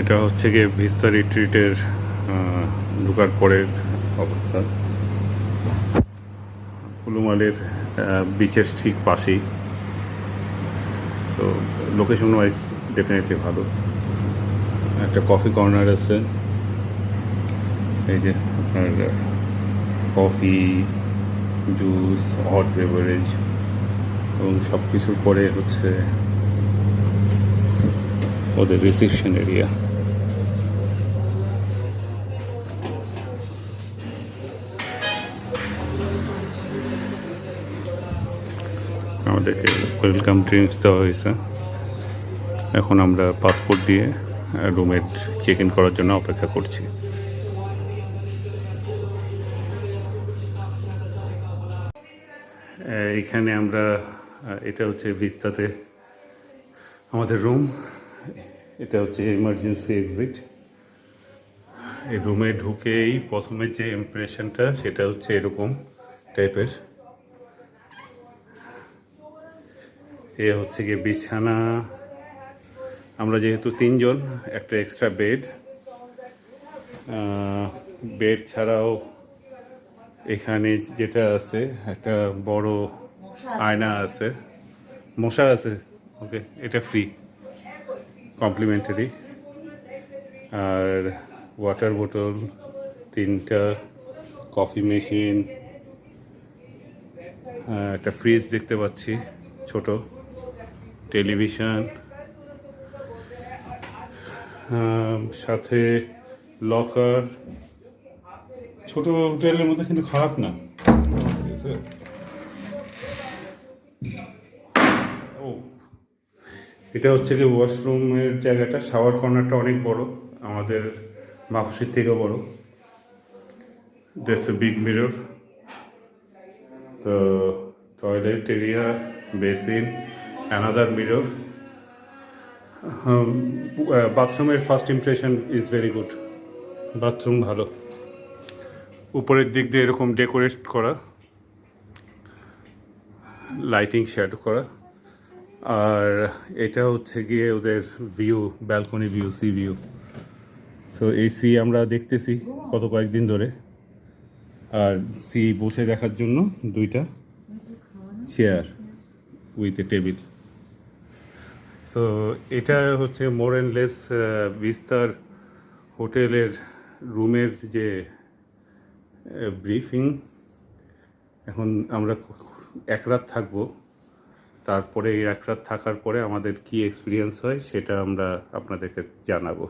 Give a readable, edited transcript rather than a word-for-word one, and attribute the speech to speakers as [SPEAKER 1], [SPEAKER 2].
[SPEAKER 1] এটা হচ্ছে গিয়ে ভিস্তা রিট্রিটের ঢোকার পরের অবস্থা। কুলুমালের বিচের ঠিক পাশেই, তো লোকেশন ওয়াইজ ডেফিনেটলি ভালো। একটা কফি কর্নার আছে, এই যে আপনার কফি, জুস, হট বেভারেজ এবং সব কিছুর পরে হচ্ছে ওদের রিসেপশন এরিয়া। আমাদেরকে ওয়েলকাম ড্রিঙ্কস দেওয়া হয়েছে। এখন আমরা পাসপোর্ট দিয়ে রুমের চেক ইন করার জন্য অপেক্ষা করছি। এখানে আমরা, এটা হচ্ছে ভিস্তাতে আমাদের রুম। এটা হচ্ছে এমার্জেন্সি এক্সিট। এই রুমে ঢুকেই প্রথমে যে ইমপ্রেশনটা সেটা হচ্ছে এরকম টাইপের। এ হচ্ছে গিয়ে বিছানা। আমরা যেহেতু 3 জন, একটা এক্সট্রা বেড। বেড ছাড়াও এখানে যেটা আছে একটা বড় আয়না আছে, মশা আছে। ওকে, এটা ফ্রি, কমপ্লিমেন্টারি। আর ওয়াটার বোতল 3টা, কফি মেশিন, একটা ফ্রিজ দেখতে পাচ্ছি ছোট, টেলিভিশন, সাথে লকার। ছোট হোটেলের মধ্যে কিন্তু খারাপ না। ও, এটা হচ্ছে কি ওয়াশরুমের জায়গাটা, শাওয়ার কর্নারটা অনেক বড়, আমাদের বাফুসির থেকেও বড়। That's a big mirror. তো toilet area, basin, another mirror. বাথরুমের first impression is very good. Bathroom ভালো, উপরের দিক দিয়ে এরকম ডেকোরেট করা, লাইটিং শ্যাডো করা। আর এটা হচ্ছে গিয়ে ওদের view, balcony view, C view. So এই সি আমরা দেখতেছি গত কয়েকদিন ধরে। আর সি বসে দেখার জন্য 2টা chair with a table. So এটা হচ্ছে মোর অ্যান্ড লেস বিস্তার হোটেলের রুমের যে ব্রিফিং। এখন আমরা 1 রাত থাকবো, তারপরে এই 1 রাত থাকার পরে আমাদের কি এক্সপিরিয়েন্স হয় সেটা আমরা আপনাদেরকে জানাবো।